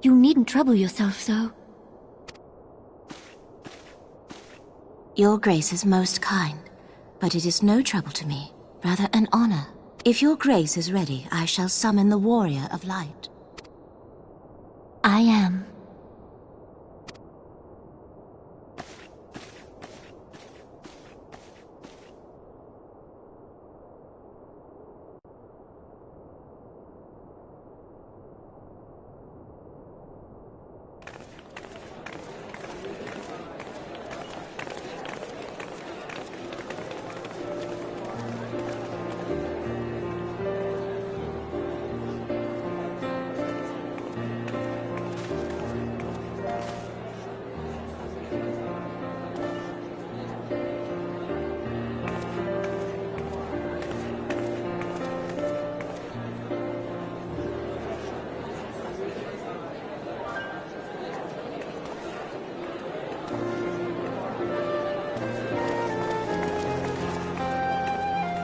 You needn't trouble yourself so. Your Grace is most kind, but it is no trouble to me, rather an honor. If your Grace is ready, I shall summon the Warrior of Light. I am.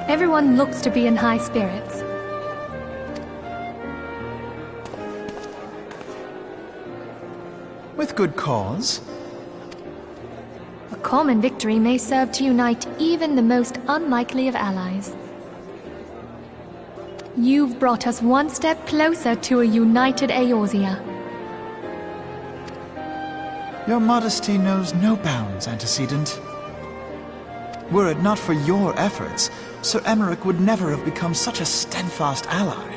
Everyone looks to be in high spirits. With good cause. A common victory may serve to unite even the most unlikely of allies. You've brought us one step closer to a united Eorzea. Your modesty knows no bounds, Antecedent. Were it not for your efforts, Sir Emmerich would never have become such a steadfast ally.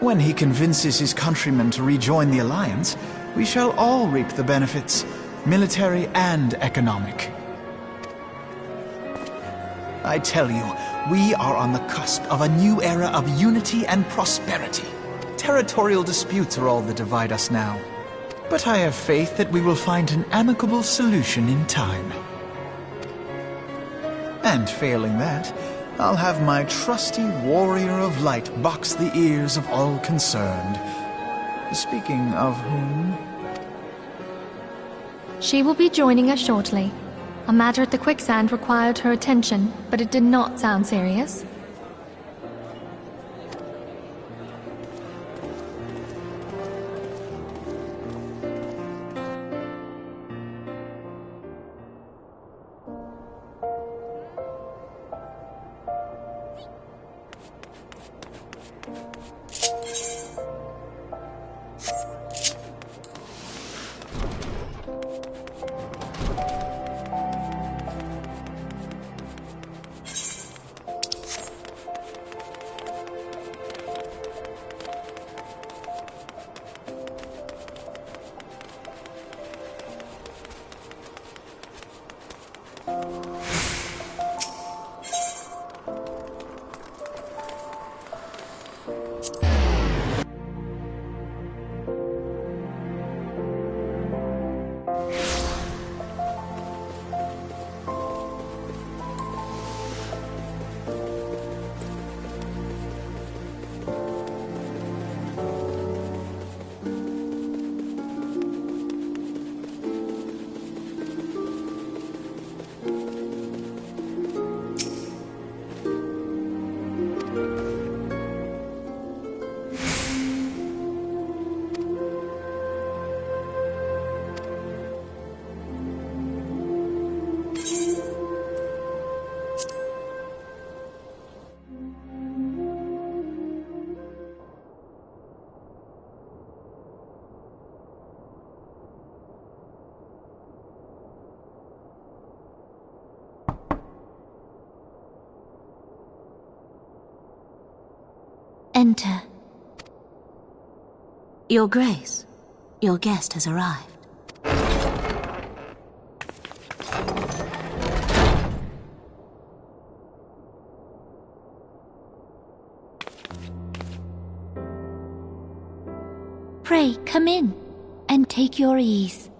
When he convinces his countrymen to rejoin the Alliance, we shall all reap the benefits, military and economic. I tell you, we are on the cusp of a new era of unity and prosperity. Territorial disputes are all that divide us now. But I have faith that we will find an amicable solution in time. And failing that, I'll have my trusty Warrior of Light box the ears of all concerned. Speaking of whom... She will be joining us shortly. A matter at the quicksand required her attention, but it did not sound serious. Enter. Your Grace, your guest has arrived. Pray, come in, and take your ease.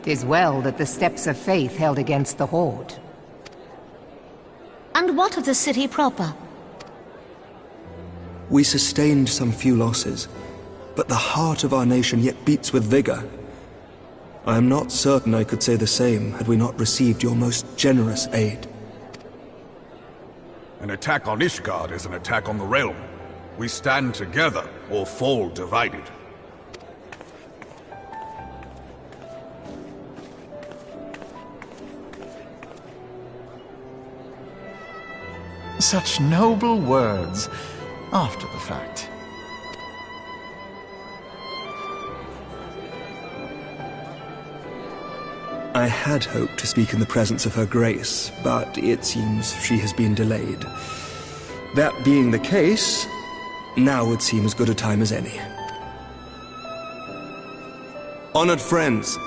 'Tis well that the steps of faith held against the Horde. And what of the city proper? We sustained some few losses, but the heart of our nation yet beats with vigor. I am not certain I could say the same had we not received your most generous aid. An attack on Ishgard is an attack on the realm. We stand together or fall divided. Such noble words after the fact. I had hoped to speak in the presence of Her Grace, but it seems she has been delayed. That being the case, now would seem as good a time as any. Honored friends,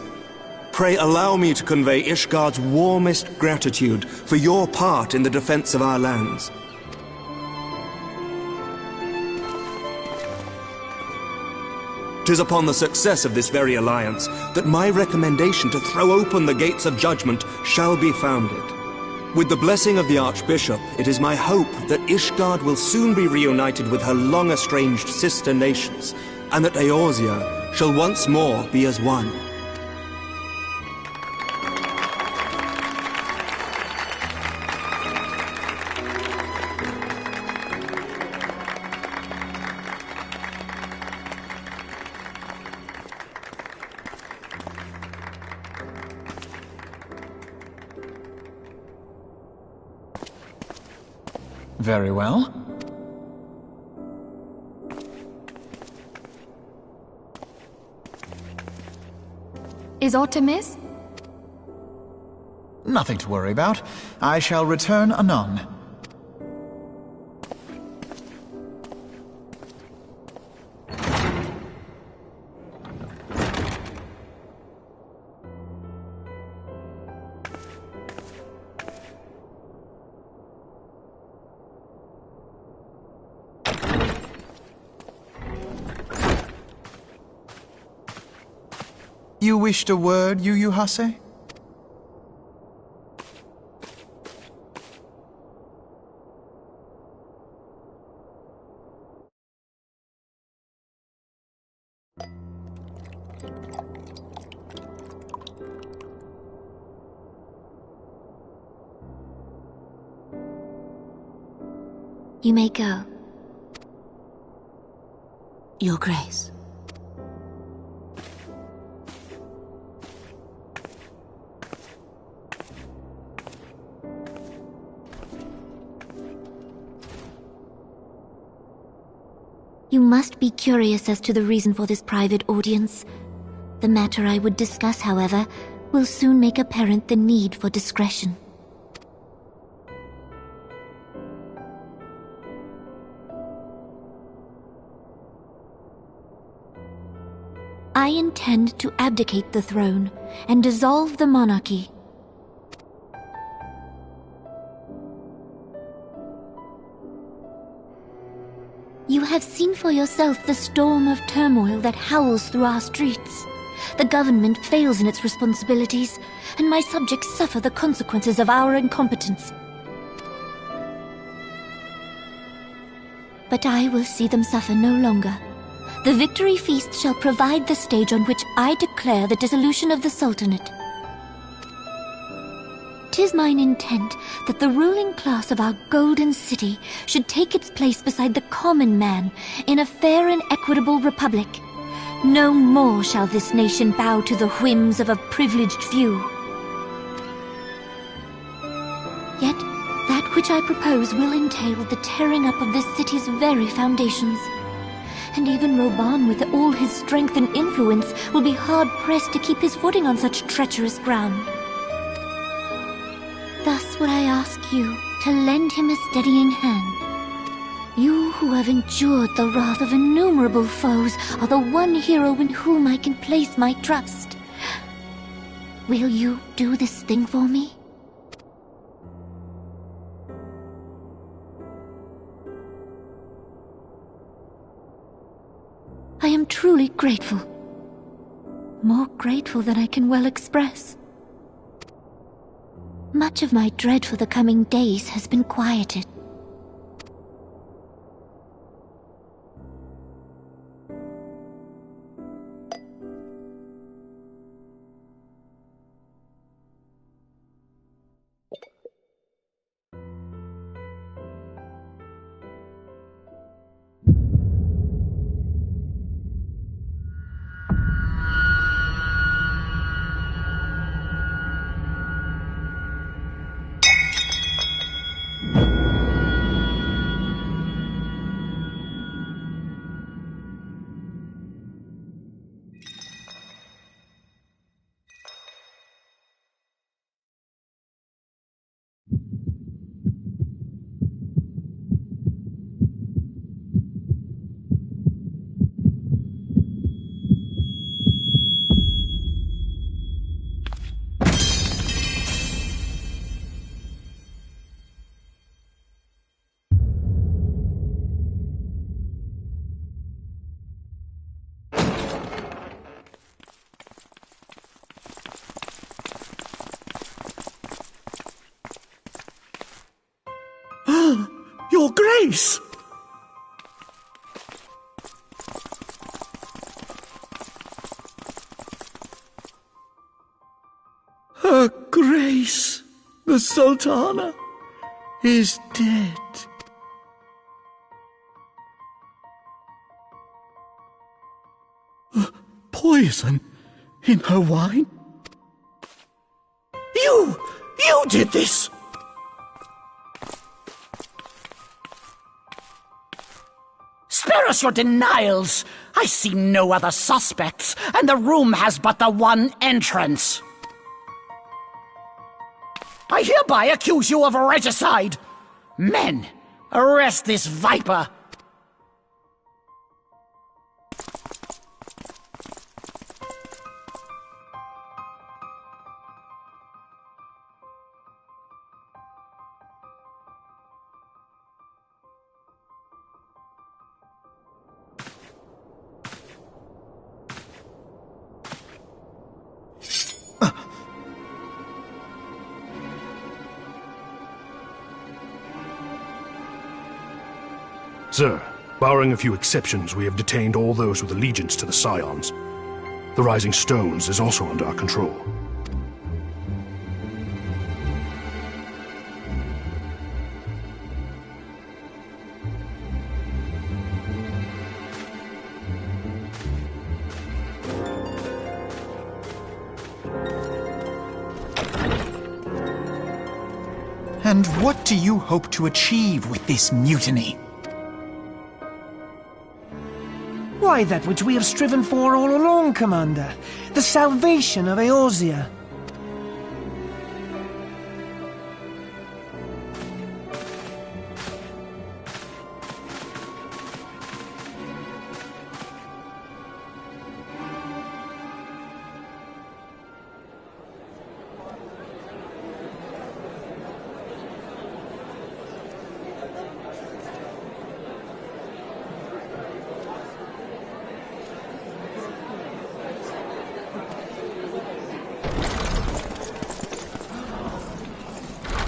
pray allow me to convey Ishgard's warmest gratitude for your part in the defense of our lands. "'Tis upon the success of this very alliance that my recommendation to throw open the gates of judgment shall be founded. With the blessing of the Archbishop, it is my hope that Ishgard will soon be reunited with her long-estranged sister nations, and that Eorzea shall once more be as one." Very well. Is aught amiss? Nothing to worry about. I shall return anon. You wished a word, Yu Hase? You may go. Your Grace. You must be curious as to the reason for this private audience. The matter I would discuss, however, will soon make apparent the need for discretion. I intend to abdicate the throne and dissolve the monarchy. You have seen for yourself the storm of turmoil that howls through our streets. The government fails in its responsibilities, and my subjects suffer the consequences of our incompetence. But I will see them suffer no longer. The victory feast shall provide the stage on which I declare the dissolution of the Sultanate. 'Tis mine intent that the ruling class of our golden city should take its place beside the common man in a fair and equitable republic. No more shall this nation bow to the whims of a privileged few. Yet, that which I propose will entail the tearing up of this city's very foundations. And even Reborn, with all his strength and influence, will be hard-pressed to keep his footing on such treacherous ground. Thus would I ask you to lend him a steadying hand. You who have endured the wrath of innumerable foes are the one hero in whom I can place my trust. Will you do this thing for me? I am truly grateful. More grateful than I can well express. Much of my dread for the coming days has been quieted. Your Grace! Her Grace, the Sultana, is dead. Poison in her wine? You did this! Spare us your denials! I see no other suspects, and the room has but the one entrance. I hereby accuse you of regicide! Men, arrest this viper! Sir, barring a few exceptions, we have detained all those with allegiance to the Scions. The Rising Stones is also under our control. And what do you hope to achieve with this mutiny? Why, that which we have striven for all along, Commander. The salvation of Eorzea.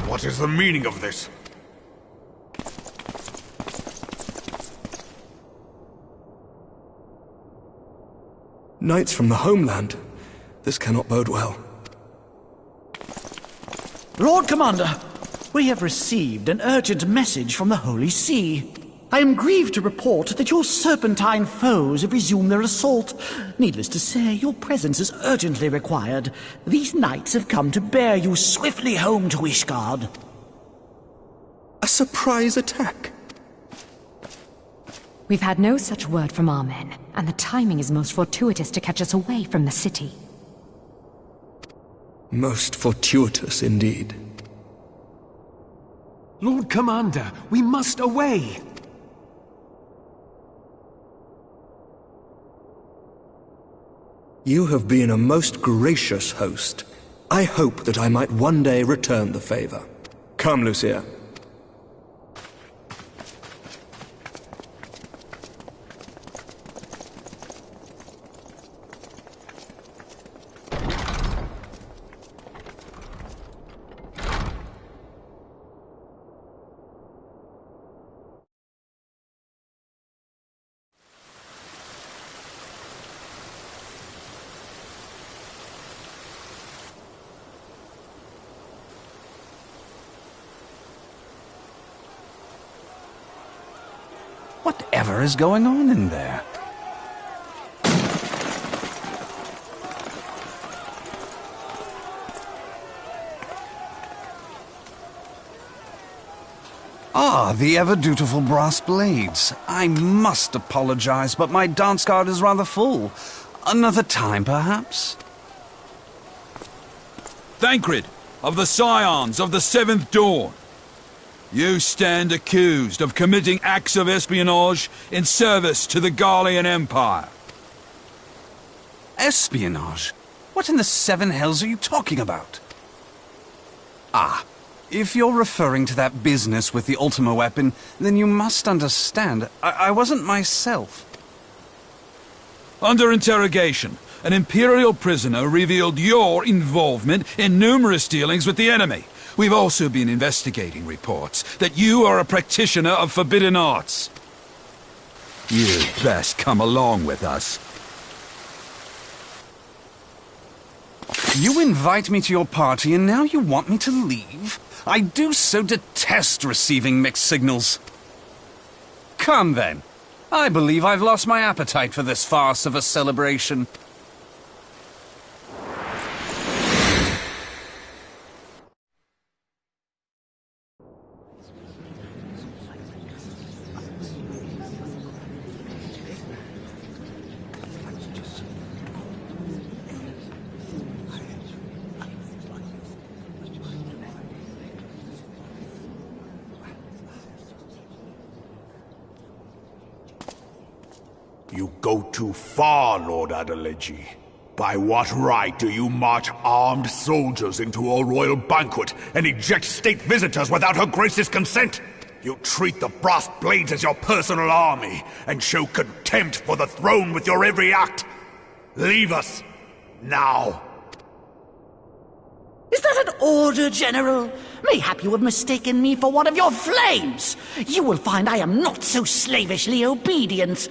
What is the meaning of this? Knights from the homeland. This cannot bode well. Lord Commander, we have received an urgent message from the Holy See. I am grieved to report that your serpentine foes have resumed their assault. Needless to say, your presence is urgently required. These knights have come to bear you swiftly home to Ishgard. A surprise attack? We've had no such word from our men, and the timing is most fortuitous to catch us away from the city. Most fortuitous indeed. Lord Commander, we must away! You have been a most gracious host. I hope that I might one day return the favor. Come, Lucia. Whatever is going on in there? Ah, the ever-dutiful brass blades. I must apologize, but my dance card is rather full. Another time, perhaps? Thancred, of the Scions of the Seventh Dawn. You stand accused of committing acts of espionage in service to the Garlean Empire. Espionage? What in the seven hells are you talking about? Ah, if you're referring to that business with the Ultima weapon, then you must understand, I wasn't myself. Under interrogation, an Imperial prisoner revealed your involvement in numerous dealings with the enemy. We've also been investigating reports that you are a practitioner of forbidden arts. You'd best come along with us. You invite me to your party and now you want me to leave? I do so detest receiving mixed signals. Come then. I believe I've lost my appetite for this farce of a celebration. You go too far, Lord Adeleji. By what right do you march armed soldiers into a royal banquet and eject state visitors without her grace's consent? You treat the brass blades as your personal army and show contempt for the throne with your every act. Leave us, now. Is that an order, General? Mayhap you have mistaken me for one of your flames. You will find I am not so slavishly obedient.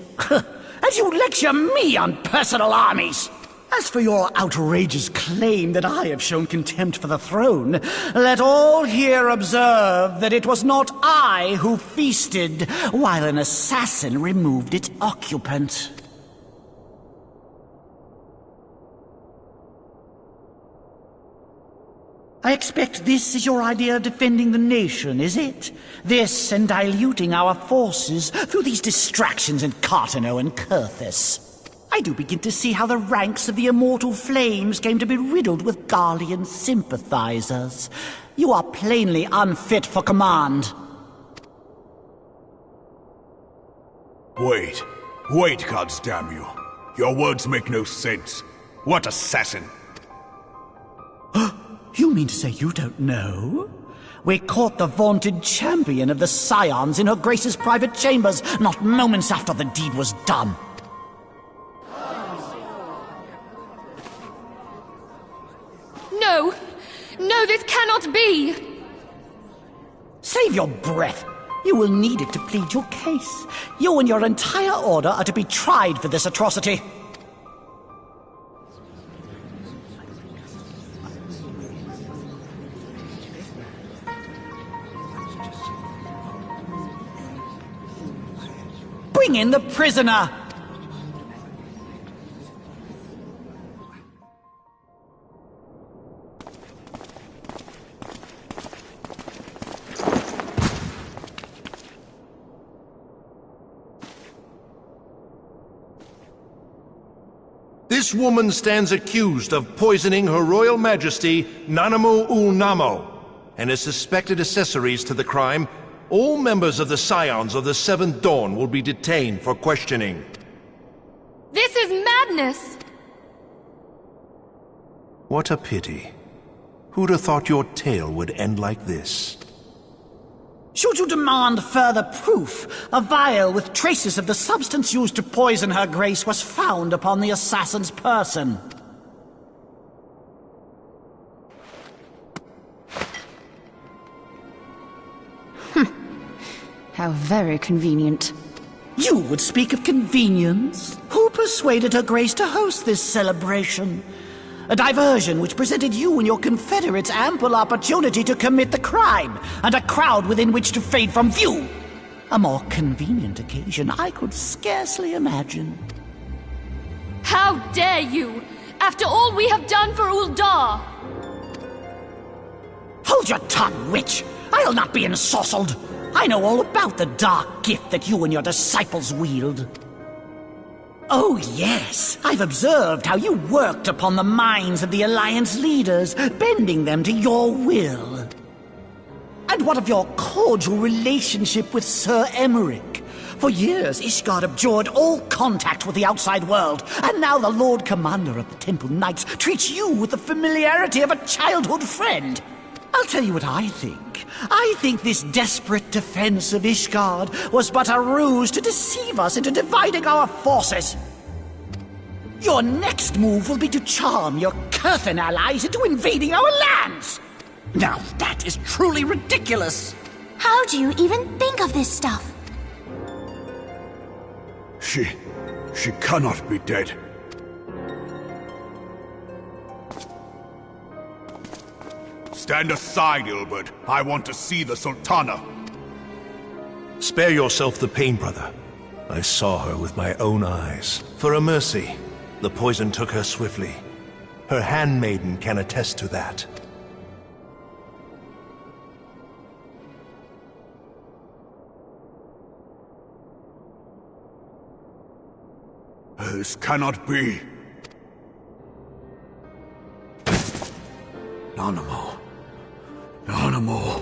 And you lecture me on personal armies. As for your outrageous claim that I have shown contempt for the throne, let all here observe that it was not I who feasted while an assassin removed its occupant. I expect this is your idea of defending the nation, is it? This and diluting our forces through these distractions in Cartano and Kurthis. I do begin to see how the ranks of the Immortal Flames came to be riddled with Garlean sympathizers. You are plainly unfit for command. Wait, goddamn you. Your words make no sense. What assassin? You mean to say you don't know? We caught the vaunted champion of the Scions in her Grace's private chambers, not moments after the deed was done. No! No, this cannot be! Save your breath. You will need it to plead your case. You and your entire order are to be tried for this atrocity. Bring in the prisoner! This woman stands accused of poisoning Her Royal Majesty Nanamu Namo, and as suspected accessories to the crime. All members of the Scions of the Seventh Dawn will be detained for questioning. This is madness! What a pity. Who'd have thought your tale would end like this? Should you demand further proof, a vial with traces of the substance used to poison Her Grace was found upon the assassin's person. How very convenient. You would speak of convenience? Who persuaded Her Grace to host this celebration? A diversion which presented you and your confederates ample opportunity to commit the crime, and a crowd within which to fade from view. A more convenient occasion I could scarcely imagine. How dare you! After all we have done for Uldar! Hold your tongue, witch! I'll not be ensorcelled! I know all about the dark gift that you and your disciples wield. Oh yes, I've observed how you worked upon the minds of the Alliance leaders, bending them to your will. And what of your cordial relationship with Sir Emmerich? For years, Ishgard abjured all contact with the outside world, and now the Lord Commander of the Temple Knights treats you with the familiarity of a childhood friend. I'll tell you what I think. I think this desperate defense of Ishgard was but a ruse to deceive us into dividing our forces. Your next move will be to charm your Curthan allies into invading our lands! Now that is truly ridiculous! How do you even think of this stuff? She cannot be dead. Stand aside, Ilbert. I want to see the Sultana. Spare yourself the pain, brother. I saw her with my own eyes. For a mercy, the poison took her swiftly. Her handmaiden can attest to that. This cannot be. Nanamo. Nanamo.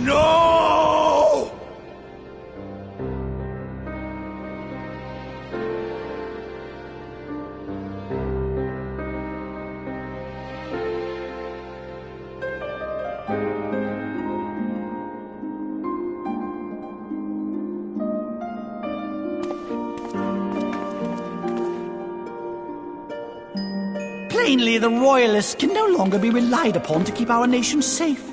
No! Plainly, the Royalists can no longer be relied upon to keep our nation safe.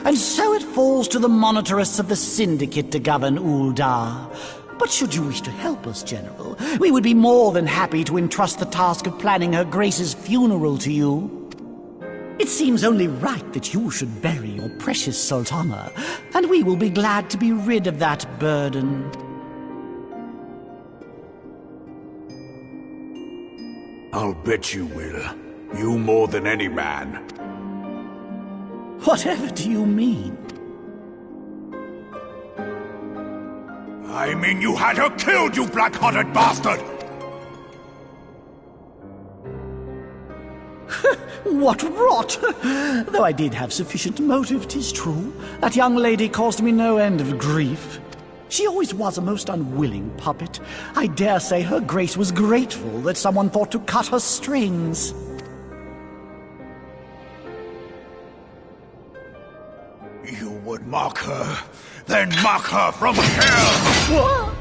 And so it falls to the monitorists of the Syndicate to govern Uldar. But should you wish to help us, General, we would be more than happy to entrust the task of planning Her Grace's funeral to you. It seems only right that you should bury your precious Sultana, and we will be glad to be rid of that burden. I'll bet you will. You more than any man. Whatever do you mean? I mean you had her killed, you black-hearted bastard! What rot! Though I did have sufficient motive, 'tis true. That young lady caused me no end of grief. She always was a most unwilling puppet. I dare say Her Grace was grateful that someone thought to cut her strings. You would mock her, then mock her from hell! What?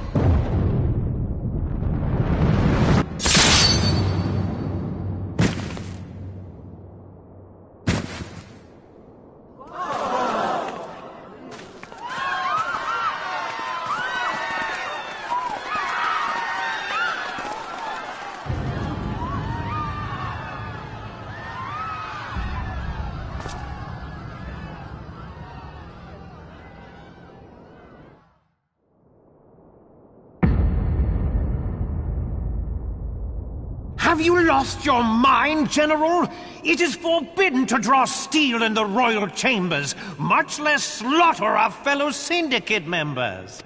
Have you lost your mind, General? It is forbidden to draw steel in the royal chambers, much less slaughter our fellow Syndicate members.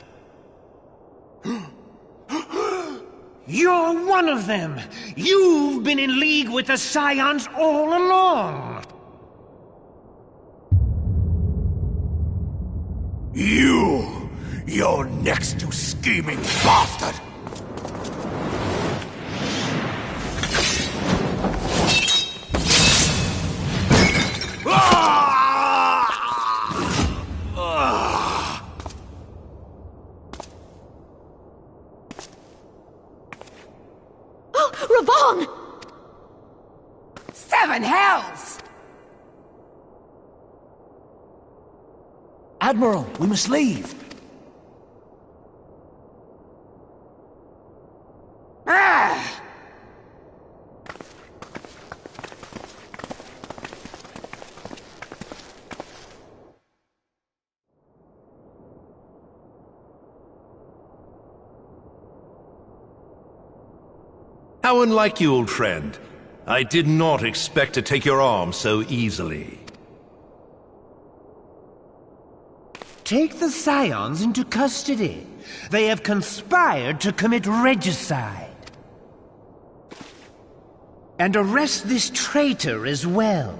You're one of them! You've been in league with the Scions all along! You're next, you scheming bastard! Reborn! Seven hells! Admiral, we must leave. Ah! How unlike you, old friend. I did not expect to take your arm so easily. Take the Scions into custody. They have conspired to commit regicide. And arrest this traitor as well.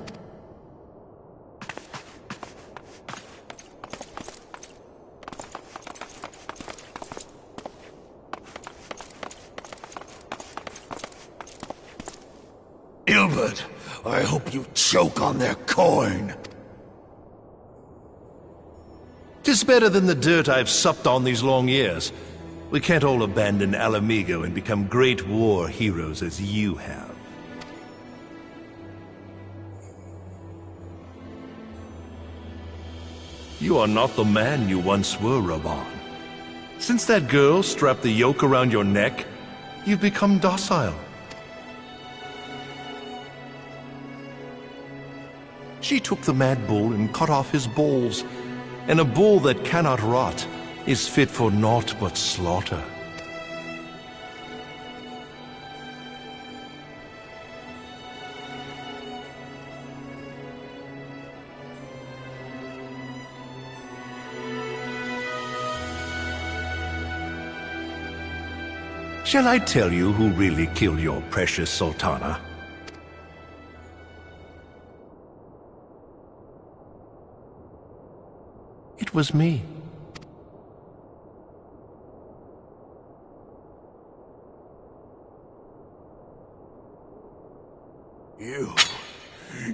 Ilbert, I hope you choke on their coin. 'Tis better than the dirt I've supped on these long years. We can't all abandon Alamigo and become great war heroes as you have. You are not the man you once were, Reborn. Since that girl strapped the yoke around your neck, you've become docile. She took the mad bull and cut off his balls, and a bull that cannot rot is fit for naught but slaughter. Shall I tell you who really killed your precious Sultana? It was me.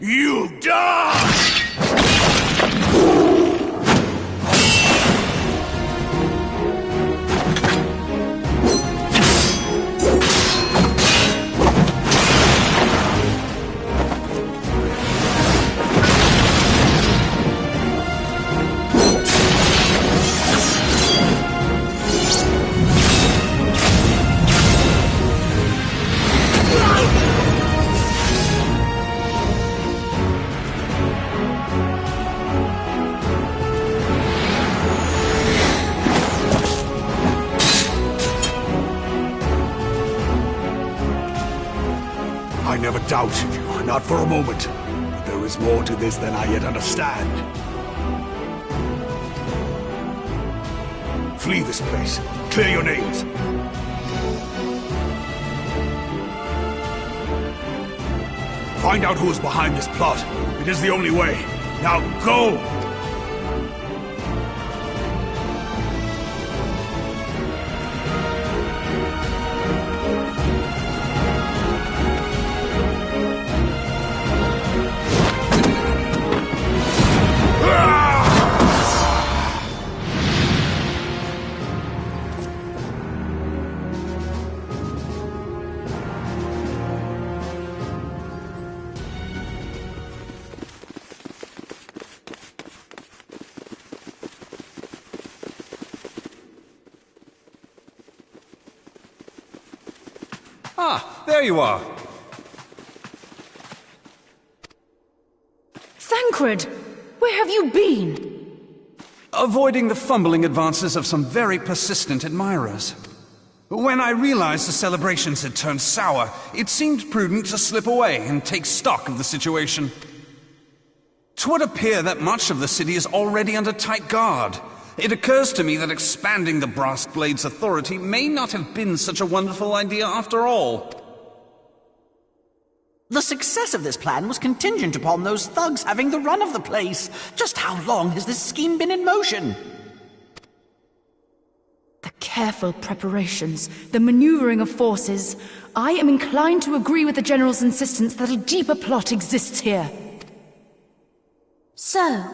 You die! I never doubted you, not for a moment. But there is more to this than I yet understand. Flee this place. Clear your names. Find out who is behind this plot. It is the only way. Now go! Ah, there you are. Thancred! Where have you been? Avoiding the fumbling advances of some very persistent admirers. When I realized the celebrations had turned sour, it seemed prudent to slip away and take stock of the situation. 'Twould appear that much of the city is already under tight guard. It occurs to me that expanding the Brass Blade's authority may not have been such a wonderful idea after all. The success of this plan was contingent upon those thugs having the run of the place. Just how long has this scheme been in motion? The careful preparations, the maneuvering of forces. I am inclined to agree with the General's insistence that a deeper plot exists here. So,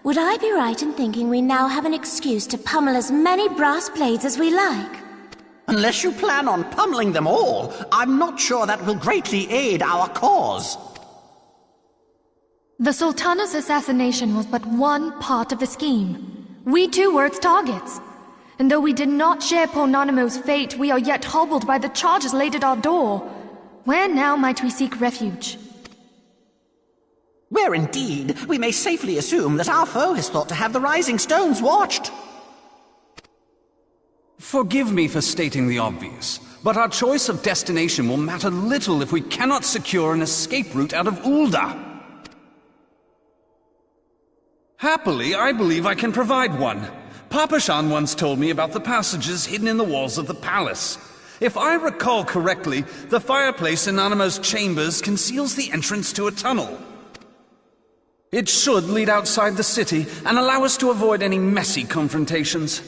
would I be right in thinking we now have an excuse to pummel as many brass blades as we like? Unless you plan on pummeling them all, I'm not sure that will greatly aid our cause. The Sultana's assassination was but one part of the scheme. We too were its targets. And though we did not share poor Nanamo's fate, we are yet hobbled by the charges laid at our door. Where now might we seek refuge? Where indeed, we may safely assume that our foe has thought to have the Rising Stones watched. Forgive me for stating the obvious, but our choice of destination will matter little if we cannot secure an escape route out of Ul'dah. Happily, I believe I can provide one. Papashan once told me about the passages hidden in the walls of the palace. If I recall correctly, the fireplace in Nanamo's chambers conceals the entrance to a tunnel. It should lead outside the city and allow us to avoid any messy confrontations.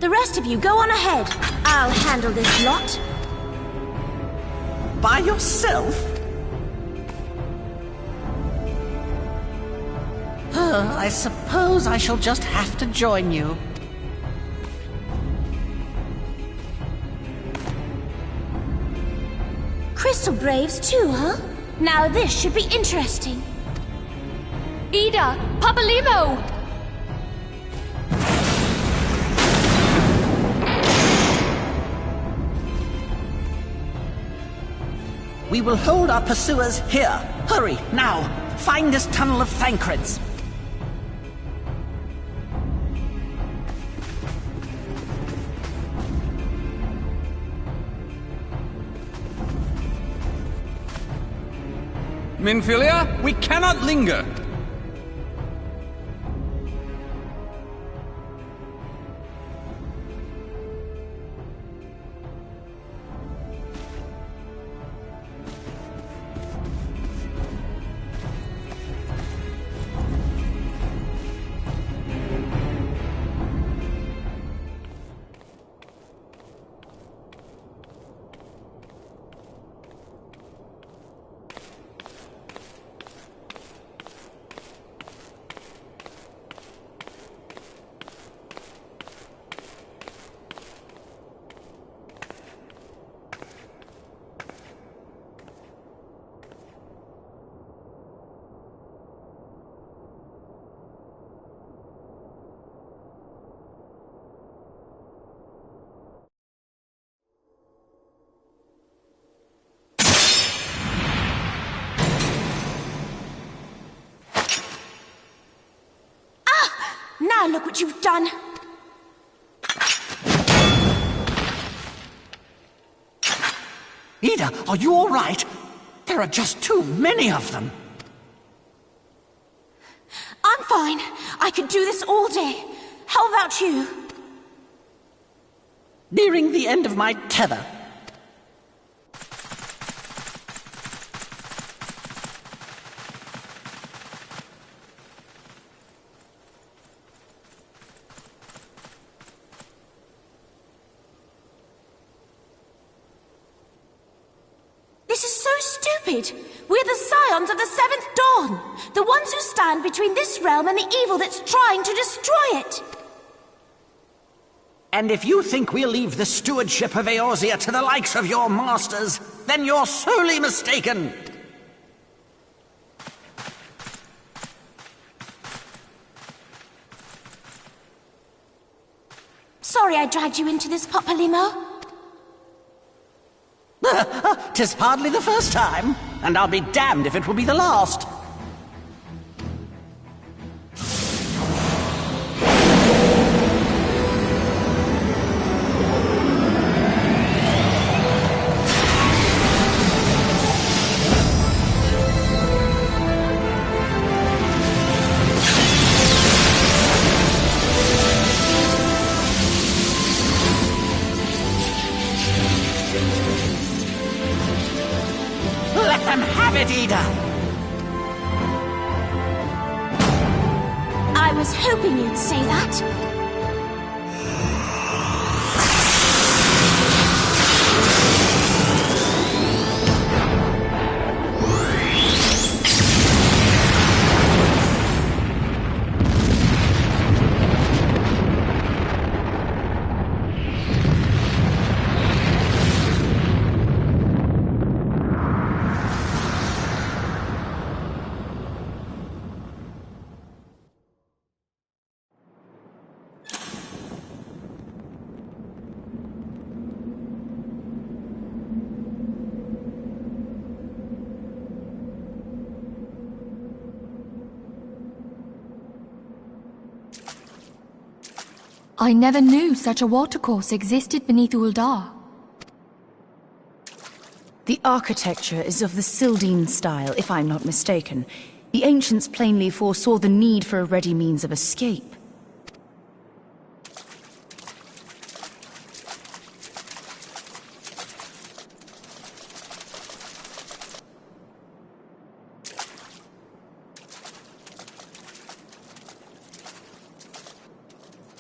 The rest of you, go on ahead. I'll handle this lot. By yourself? I suppose I shall just have to join you. Crystal Braves too, huh? Now this should be interesting. Ida! Papalimo! We will hold our pursuers here. Hurry, now! Find this tunnel of Thancreds. Minfilia, we cannot linger. Now look what you've done! Ida, are you all right? There are just too many of them. I'm fine. I could do this all day. How about you? Nearing the end of my tether. This is so stupid! We're the scions of the Seventh Dawn! The ones who stand between this realm and the evil that's trying to destroy it! And if you think we'll leave the stewardship of Eorzea to the likes of your masters, then you're sorely mistaken! Sorry I dragged you into this, Papalimo. 'Tis hardly the first time, and I'll be damned if it will be the last. Let them have it, Ida! I was hoping you'd say that. I never knew such a watercourse existed beneath Uldar. The architecture is of the Sildine style, if I'm not mistaken. The ancients plainly foresaw the need for a ready means of escape.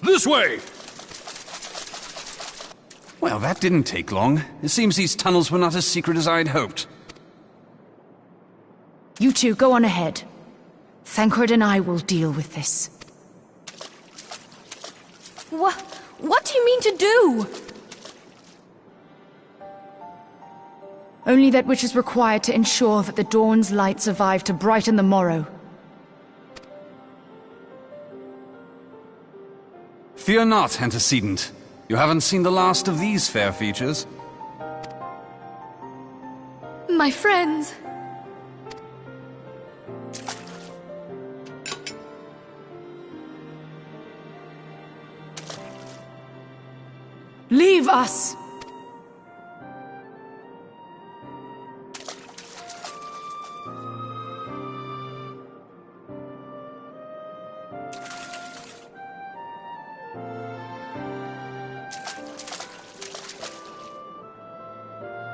This way! Well, that didn't take long. It seems these tunnels were not as secret as I'd hoped. You two, go on ahead. Thancred and I will deal with this. What do you mean to do? Only that which is required to ensure that the dawn's light survive to brighten the morrow. Fear not, antecedent. You haven't seen the last of these fair features. My friends. Leave us!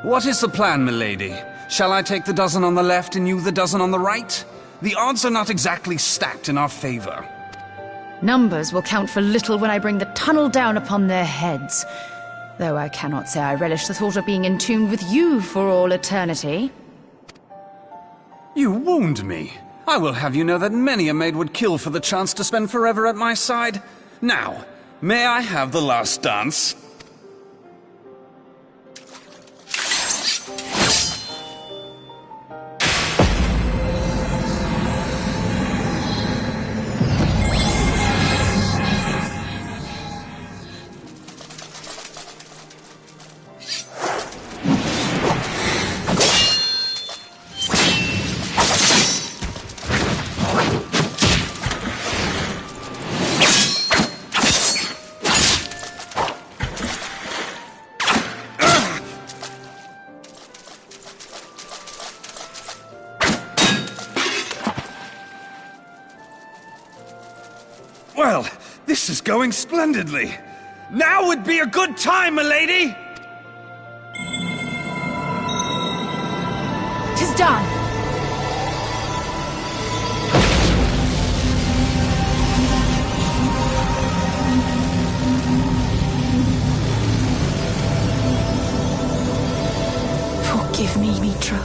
What is the plan, milady? Shall I take the dozen on the left and you the dozen on the right? The odds are not exactly stacked in our favor. Numbers will count for little when I bring the tunnel down upon their heads. Though I cannot say I relish the thought of being in tune with you for all eternity. You wound me. I will have you know that many a maid would kill for the chance to spend forever at my side. Now, may I have the last dance? Well, this is going splendidly. Now would be a good time, milady! 'Tis done! Forgive me, Mitra.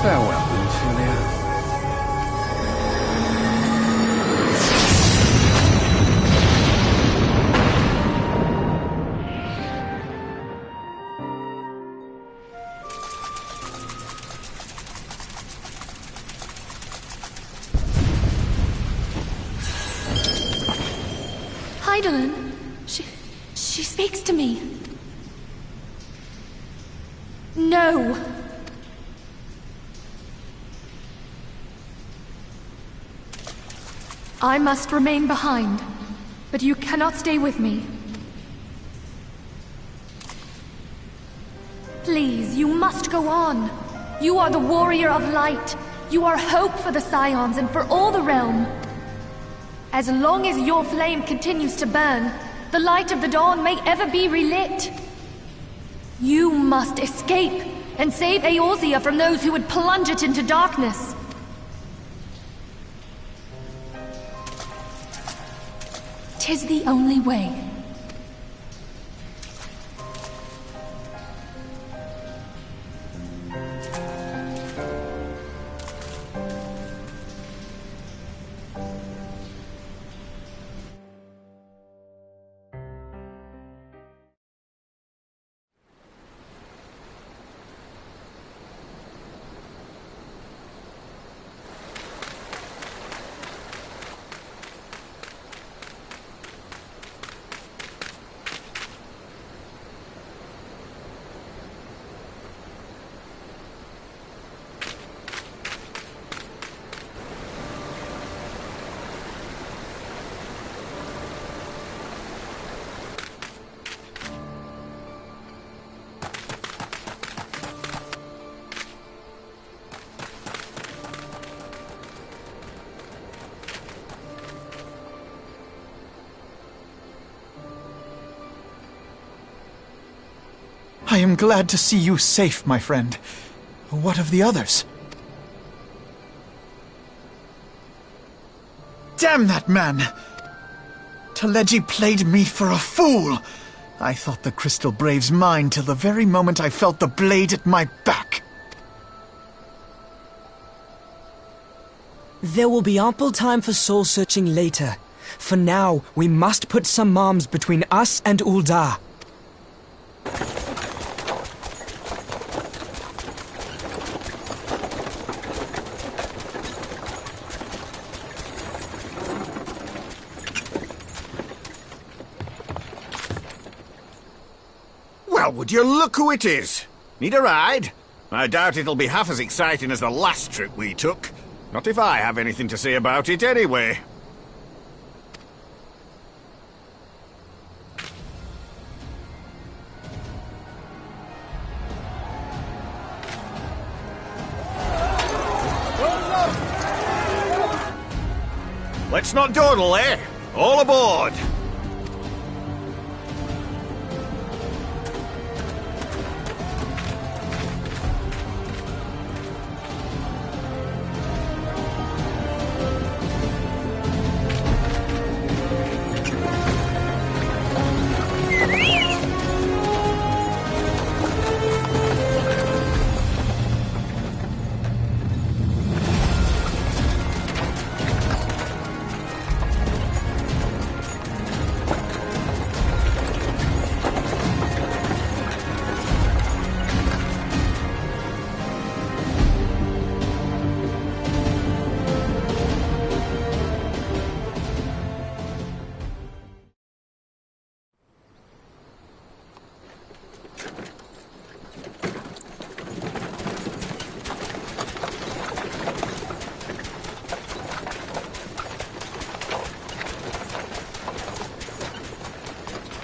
Farewell, Ophelia. Heidelin, she speaks to me. No. I must remain behind, but you cannot stay with me. Please, you must go on. You are the warrior of light. You are hope for the Scions and for all the realm. As long as your flame continues to burn, the light of the dawn may ever be relit. You must escape and save Eorzea from those who would plunge it into darkness. Tis the only way. I am glad to see you safe, my friend. What of the others? Damn that man! Teleji played me for a fool! I thought the Crystal Brave's mine till the very moment I felt the blade at my back. There will be ample time for soul-searching later. For now, we must put some arms between us and Ul'dah. Well, would you look who it is? Need a ride? I doubt it'll be half as exciting as the last trip we took. Not if I have anything to say about it anyway. Let's not dawdle, eh? All aboard!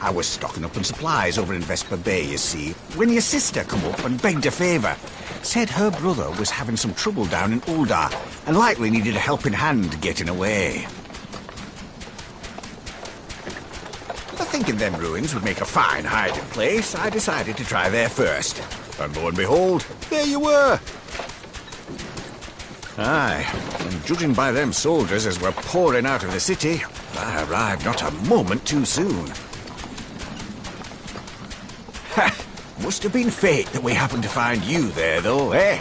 I was stocking up on supplies over in Vesper Bay, you see, when your sister come up and begged a favour. Said her brother was having some trouble down in Ul'dah, and likely needed a helping hand getting away. Thinking them ruins would make a fine hiding place, I decided to try there first. And lo and behold, there you were! Aye, and judging by them soldiers as were pouring out of the city, I arrived not a moment too soon. Ha! Must have been fate that we happened to find you there, though, eh?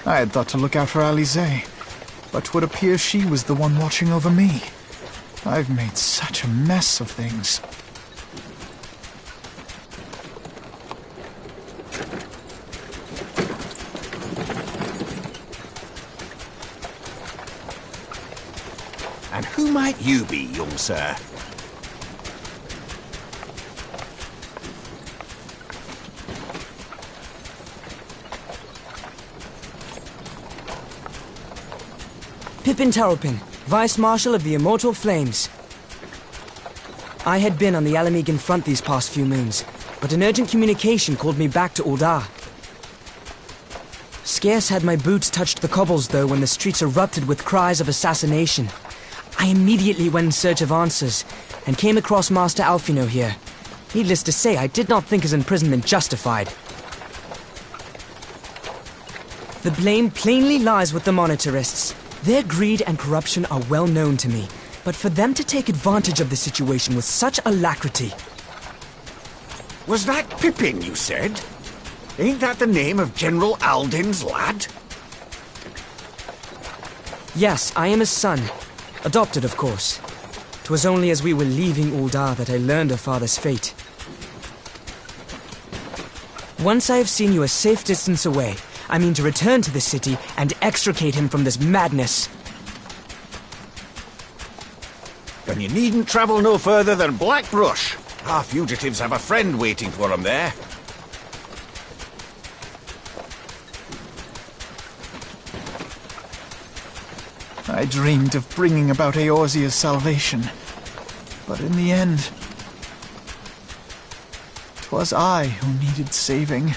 I had thought to look out for Alize, but 'twould appear she was the one watching over me. I've made such a mess of things. And who might you be, young sir? Pippin Taropin, Vice Marshal of the Immortal Flames. I had been on the Alamegan front these past few moons, but an urgent communication called me back to Ul'dah. Scarce had my boots touched the cobbles, though, when the streets erupted with cries of assassination. I immediately went in search of answers, and came across Master Alfino here. Needless to say, I did not think his imprisonment justified. The blame plainly lies with the Monitarists. Their greed and corruption are well known to me, but for them to take advantage of the situation with such alacrity... Was that Pippin, you said? Ain't that the name of General Alden's lad? Yes, I am his son. Adopted, of course. 'Twas only as we were leaving Ul'dah that I learned of father's fate. Once I have seen you a safe distance away, I mean to return to the city and extricate him from this madness. Then you needn't travel no further than Blackbrush. Our fugitives have a friend waiting for them there. I dreamed of bringing about Eorzea's salvation, but in the end, 'twas I who needed saving.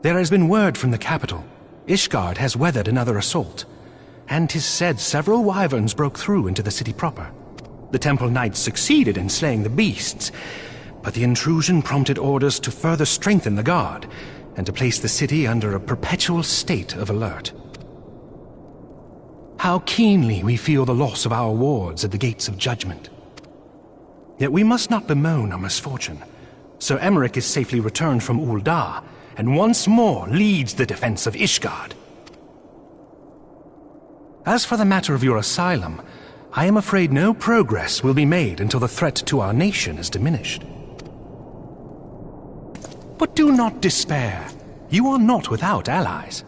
There has been word from the capital. Ishgard has weathered another assault, and 'tis said several wyverns broke through into the city proper. The temple knights succeeded in slaying the beasts, but the intrusion prompted orders to further strengthen the guard, and to place the city under a perpetual state of alert. How keenly we feel the loss of our wards at the gates of judgment. Yet we must not bemoan our misfortune. Sir Emmerich is safely returned from Ul'dah, and once more leads the defense of Ishgard. As for the matter of your asylum, I am afraid no progress will be made until the threat to our nation is diminished. But do not despair. You are not without allies.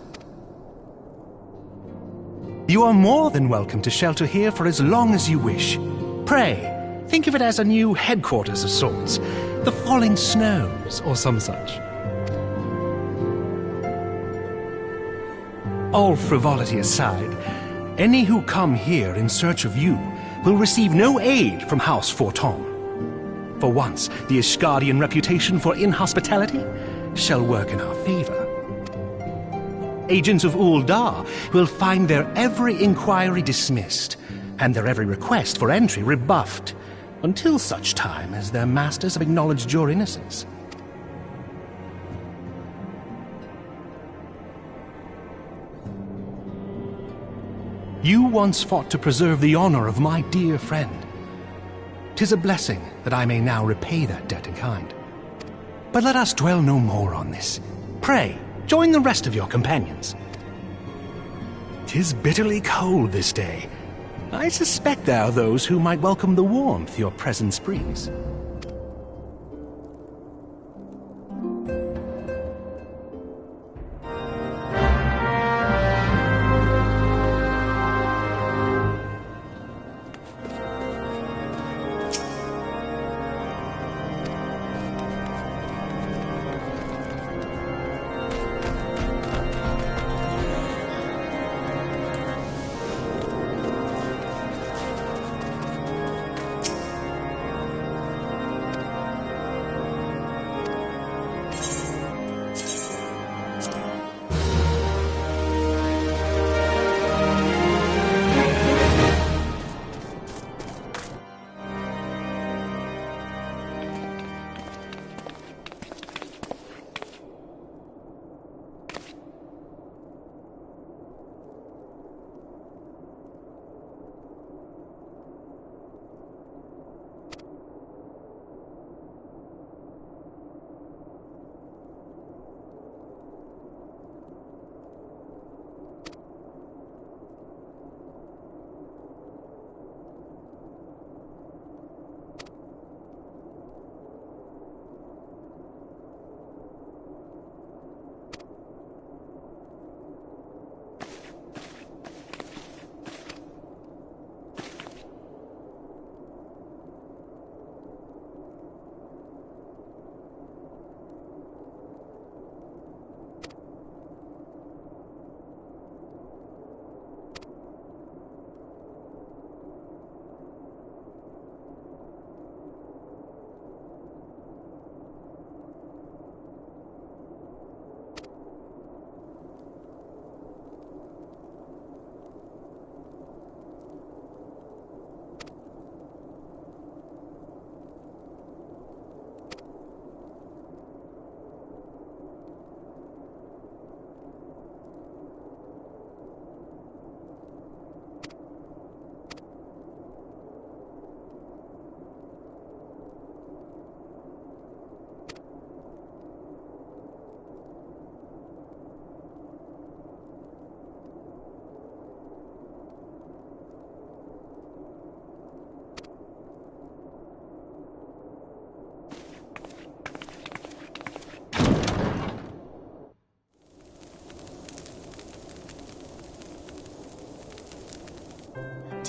You are more than welcome to shelter here for as long as you wish. Pray, think of it as a new headquarters of sorts. The falling snows, or some such. All frivolity aside, any who come here in search of you will receive no aid from House Forton. For once, the Ishgardian reputation for inhospitality shall work in our favor. Agents of Ul'dah will find their every inquiry dismissed, and their every request for entry rebuffed, until such time as their masters have acknowledged your innocence. You once fought to preserve the honor of my dear friend. 'Tis a blessing that I may now repay that debt in kind. But let us dwell no more on this. Pray, join the rest of your companions. 'Tis bitterly cold this day. I suspect there are those who might welcome the warmth your presence brings.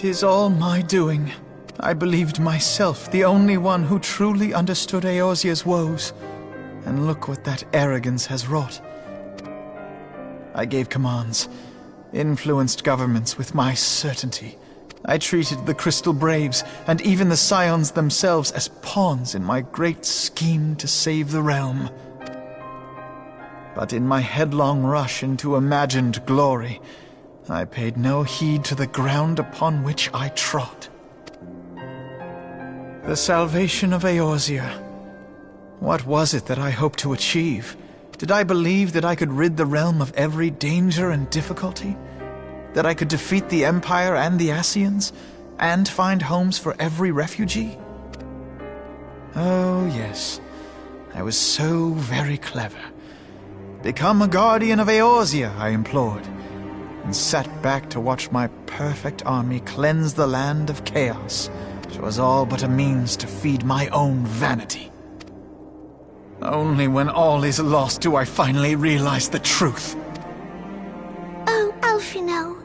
"'Tis all my doing. I believed myself the only one who truly understood Eorzea's woes. And look what that arrogance has wrought. I gave commands, influenced governments with my certainty. I treated the Crystal Braves, and even the Scions themselves, as pawns in my great scheme to save the realm. But in my headlong rush into imagined glory, I paid no heed to the ground upon which I trod. The salvation of Eorzea. What was it that I hoped to achieve? Did I believe that I could rid the realm of every danger and difficulty? That I could defeat the Empire and the Ascians, and find homes for every refugee? Oh, yes. I was so very clever. Become a guardian of Eorzea, I implored, and sat back to watch my perfect army cleanse the land of chaos, which was all but a means to feed my own vanity. Only when all is lost do I finally realize the truth. Oh, Alphino.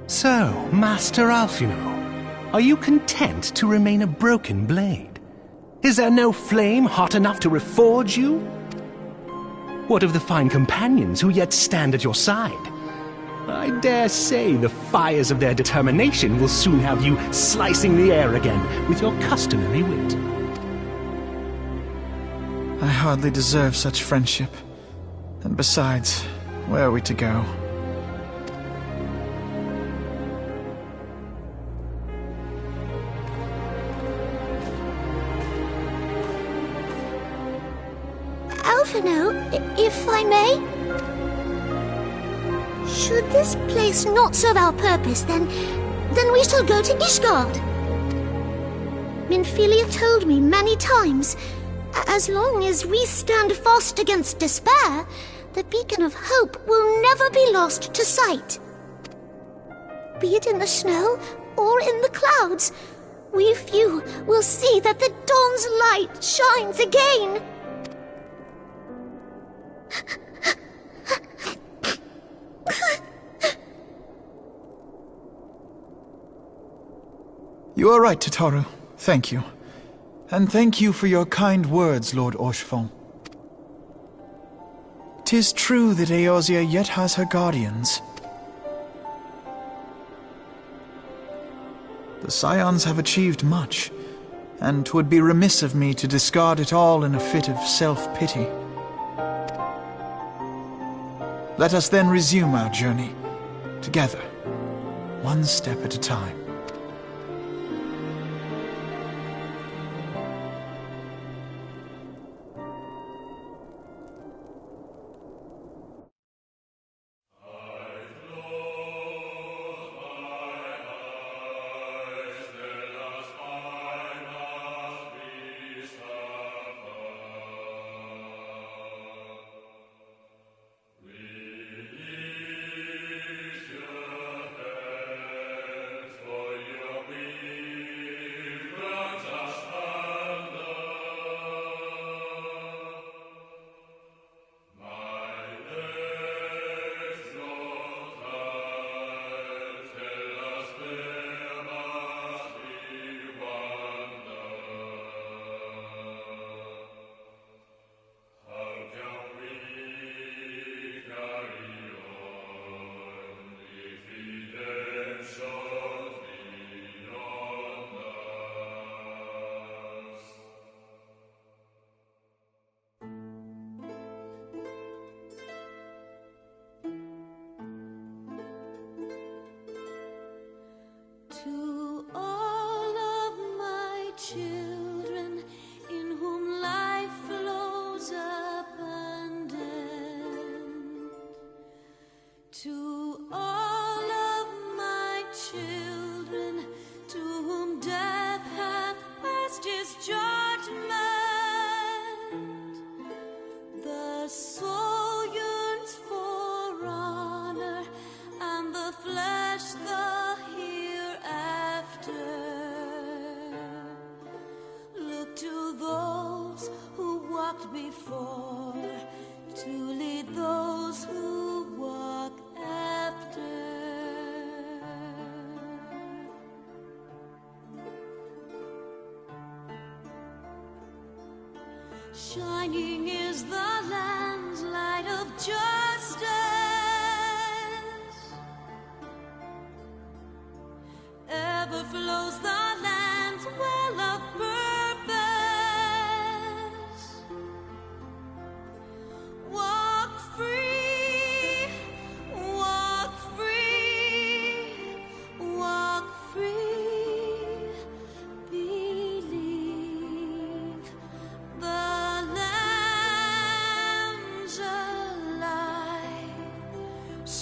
So, Master Alphino, are you content to remain a broken blade? Is there no flame hot enough to reforge you? What of the fine companions who yet stand at your side? I dare say the fires of their determination will soon have you slicing the air again with your customary wit. I hardly deserve such friendship. And besides, where are we to go? Alphino, if I may? Should this place not serve our purpose, then we shall go to Ishgard. Minfilia told me many times, as long as we stand fast against despair, the beacon of hope will never be lost to sight. Be it in the snow or in the clouds, we few will see that the dawn's light shines again. You are right, Tataru. Thank you. And thank you for your kind words, Lord Orchefon. 'Tis true that Eorzea yet has her guardians. The Scions have achieved much, and 'twould be remiss of me to discard it all in a fit of self-pity. Let us then resume our journey, together, one step at a time. To all of my children, in whom life flows abundant, to all of my children, to whom death hath passed his judgment, the soul yearns for honor, and the flesh the look to those who walked before, to lead those who walk after. Shining is the land's light of justice.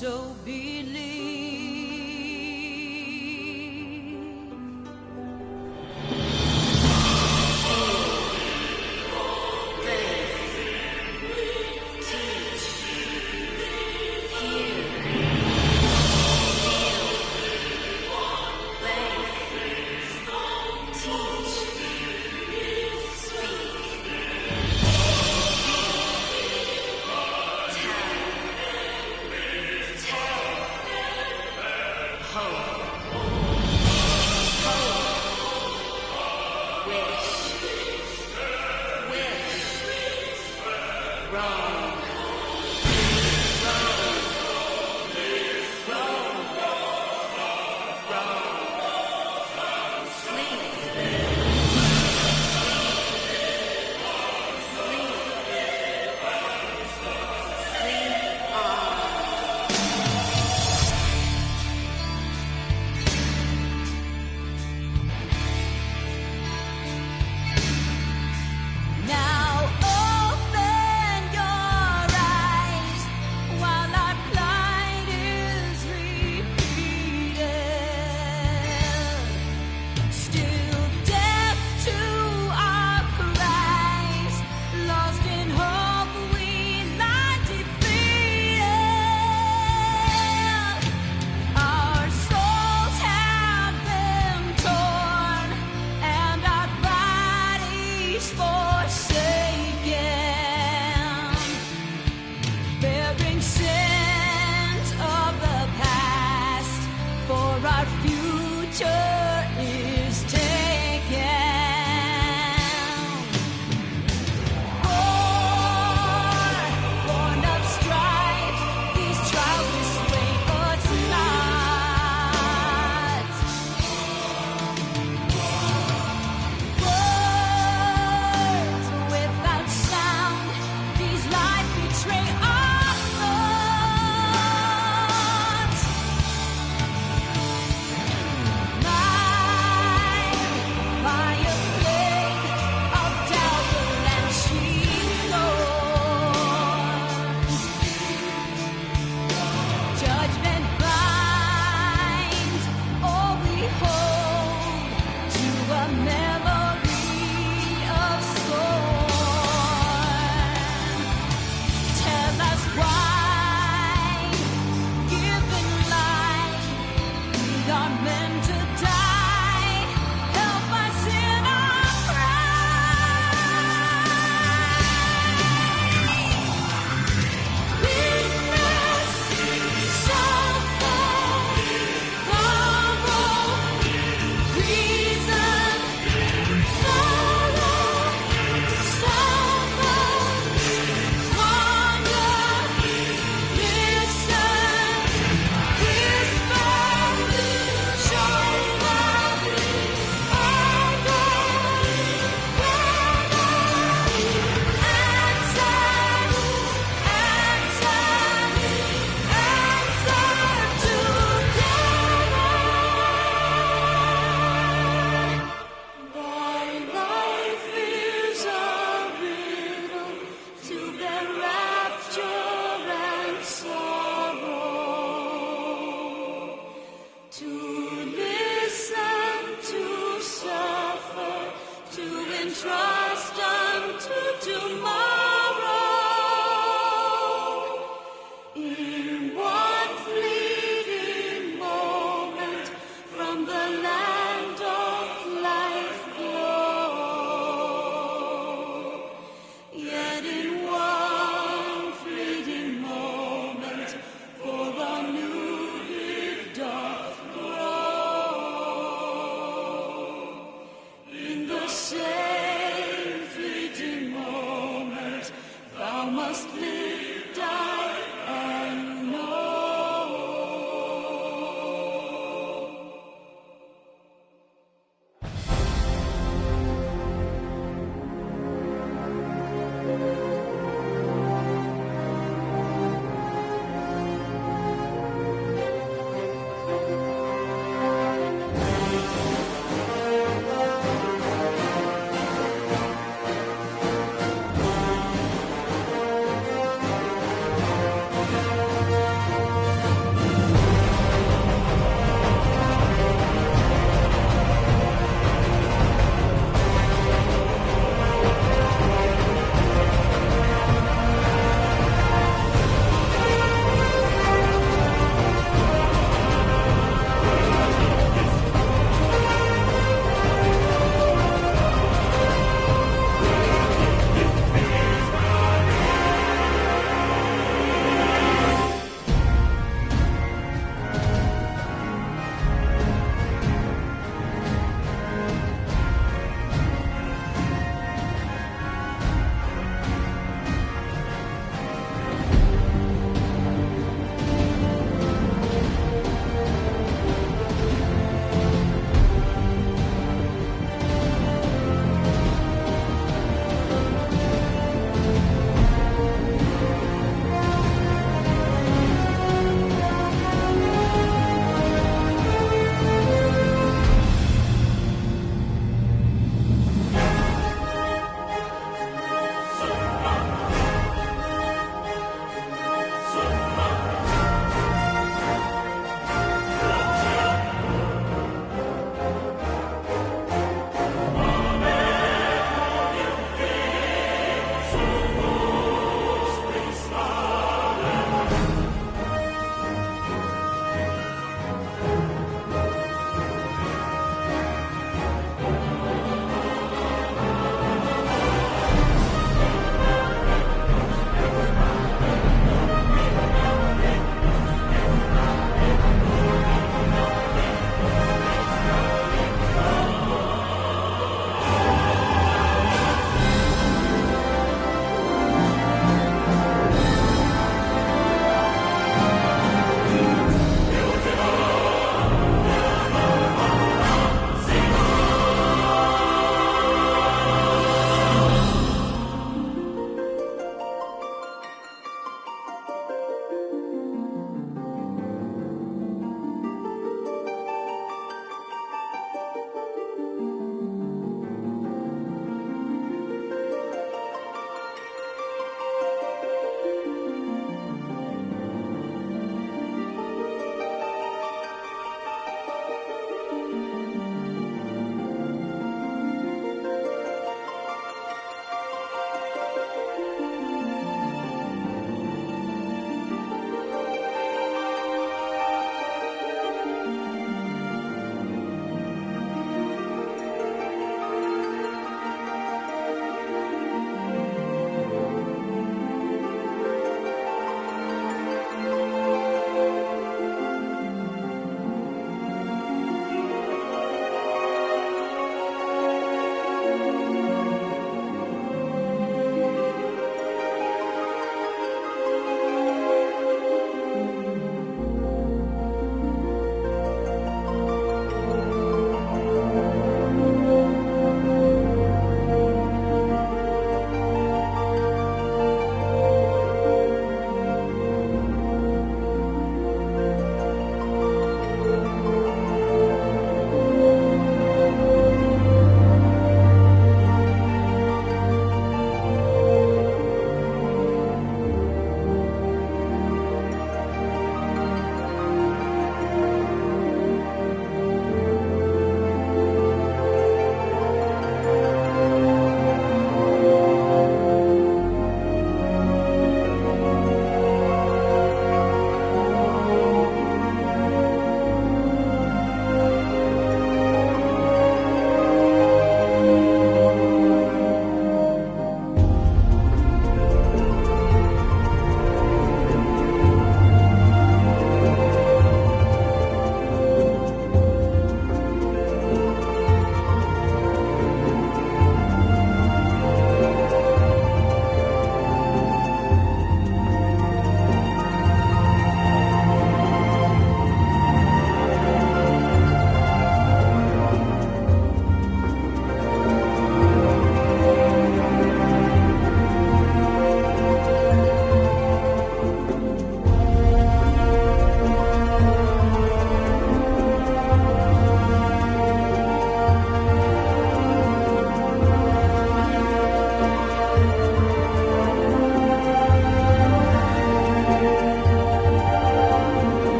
so believe. Now open your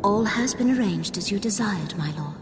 All has been arranged as you desired, my lord.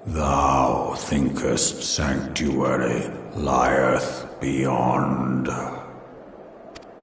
Thou thinkest sanctuary lieth beyond.